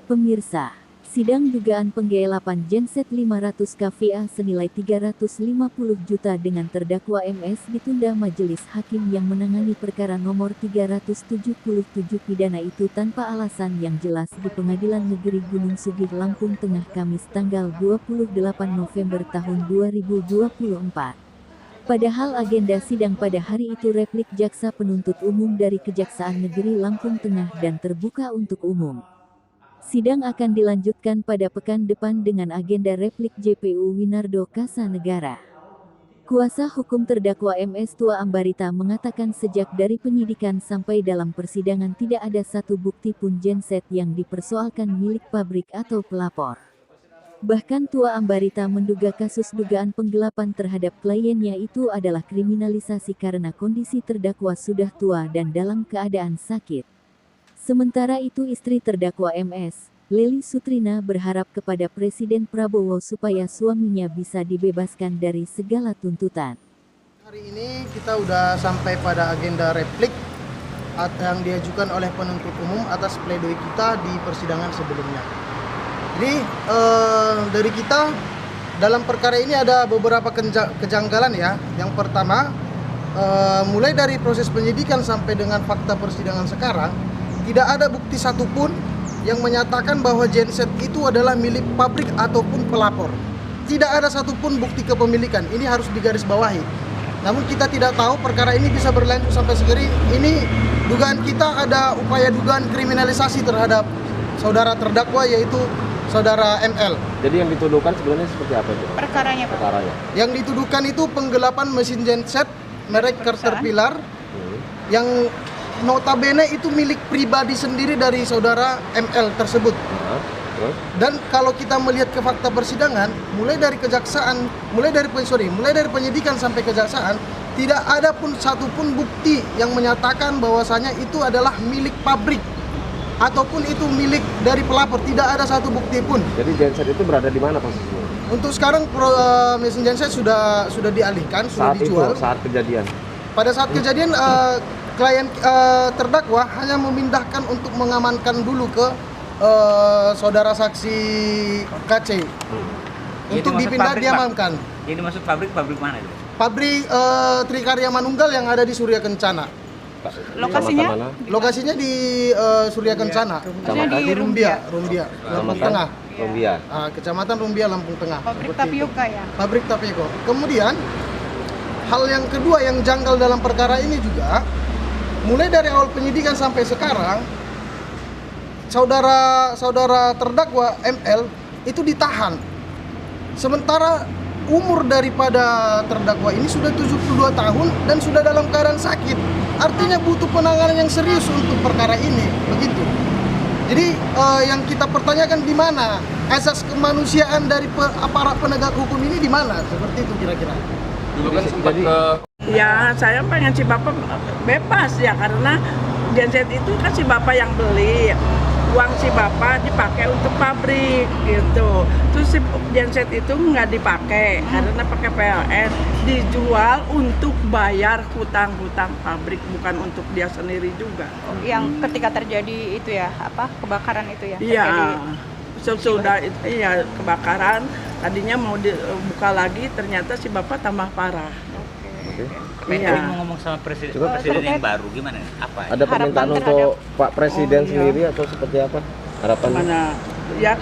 Pemirsa, sidang dugaan penggelapan genset 500 kVA senilai 350 juta dengan terdakwa MS ditunda Majelis Hakim yang menangani perkara nomor 377 pidana itu tanpa alasan yang jelas di Pengadilan Negeri Gunung Sugih, Lampung Tengah, Kamis tanggal 28 November tahun 2024. Padahal agenda sidang pada hari itu replik jaksa penuntut umum dari Kejaksaan Negeri Lampung Tengah dan terbuka untuk umum. Sidang akan dilanjutkan pada pekan depan dengan agenda replik JPU Winardo Kasanegara. Kuasa hukum terdakwa MS Tua Ambarita mengatakan sejak dari penyidikan sampai dalam persidangan tidak ada satu bukti pun genset yang dipersoalkan milik pabrik atau pelapor. Bahkan Tua Ambarita menduga kasus dugaan penggelapan terhadap kliennya itu adalah kriminalisasi karena kondisi terdakwa sudah tua dan dalam keadaan sakit. Sementara itu istri terdakwa MS, Leli Sutrina, berharap kepada Presiden Prabowo supaya suaminya bisa dibebaskan dari segala tuntutan. Hari ini kita udah sampai pada agenda replik yang diajukan oleh penuntut umum atas pledoi kita di persidangan sebelumnya. Jadi dari kita dalam perkara ini ada beberapa kejanggalan ya. Yang pertama, mulai dari proses penyidikan sampai dengan fakta persidangan sekarang, tidak ada bukti satupun yang menyatakan bahwa genset itu adalah milik pabrik ataupun pelapor. Tidak ada satupun bukti kepemilikan. Ini harus digarisbawahi. Namun kita tidak tahu perkara ini bisa berlanjut sampai segeri. Ini dugaan kita ada upaya dugaan kriminalisasi terhadap saudara terdakwa yaitu saudara ML. Jadi yang dituduhkan sebenarnya seperti apa itu? Perkaranya, Pak. Perkaranya. Yang dituduhkan itu penggelapan mesin genset merek Caterpillar yang notabene itu milik pribadi sendiri dari saudara ML tersebut. Dan kalau kita melihat ke fakta persidangan, mulai dari penyidikan sampai kejaksaan, tidak ada pun satupun bukti yang menyatakan bahwasanya itu adalah milik pabrik ataupun itu milik dari pelapor. Tidak ada satu bukti pun. Jadi genset itu berada di mana posisinya? Untuk sekarang mesin genset sudah dialihkan, sudah dijual. Saat kejadian. Pada saat kejadian klien terdakwa hanya memindahkan untuk mengamankan dulu ke saudara saksi KC. Untuk dipindah diamankan. Ini maksud pabrik mana itu? Pabrik Trikarya Manunggal yang ada di Surya Kencana. Lokasinya? Lokasinya di Surya Kencana, di Rumbia, Lampung Tengah. Kecamatan Rumbia, Lampung Tengah. Pabrik tapioka ya? Pabrik tapioka. Kemudian hal yang kedua yang janggal dalam perkara ini juga, mulai dari awal penyidikan sampai sekarang, saudara terdakwa ML itu ditahan. Sementara umur daripada terdakwa ini sudah 72 tahun dan sudah dalam keadaan sakit. Artinya butuh penanganan yang serius untuk perkara ini, begitu. Jadi yang kita pertanyakan di mana asas kemanusiaan dari aparat penegak hukum ini, di mana? Seperti itu kira-kira. Dulu kan sempat ya, saya pengen si Bapak bebas ya, karena genset itu kan si Bapak yang beli. Uang si Bapak dipakai untuk pabrik gitu. Terus si genset itu nggak dipakai karena pakai PLN, dijual untuk bayar hutang-hutang pabrik, bukan untuk dia sendiri juga. Yang ketika terjadi itu ya, kebakaran itu ya? Iya, sudah iya kebakaran. Tadinya mau dibuka lagi, ternyata si Bapak tambah parah. Menko mau ngomong sama presiden yang baru gimana? Apa? Ada permintaan untuk Pak Presiden sendiri atau seperti apa? Harapan? Mana? Ya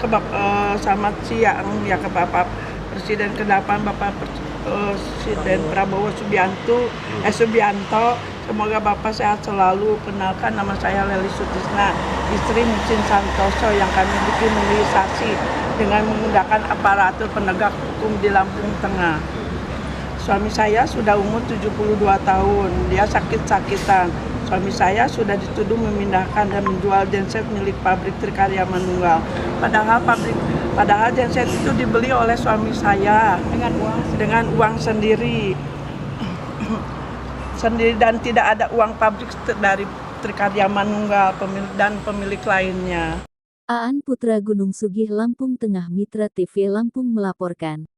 sama siang ya ke Bapak Presiden ke-8 Bapak Presiden Prabowo Subianto. Semoga Bapak sehat selalu. Kenalkan, nama saya Leli Sutrina, istri Mucin Santoso yang kami dikriminalisasi dengan menggunakan aparatur penegak hukum di Lampung Tengah. Suami saya sudah umur 72 tahun, dia sakit-sakitan. Suami saya sudah dituduh memindahkan dan menjual genset milik pabrik Trikarya Manunggal. Padahal genset itu dibeli oleh suami saya dengan uang sendiri. Dan tidak ada uang pabrik dari Trikarya Manunggal dan pemilik lainnya. Aan Putra, Gunung Sugih, Lampung Tengah, Mitra TV Lampung melaporkan.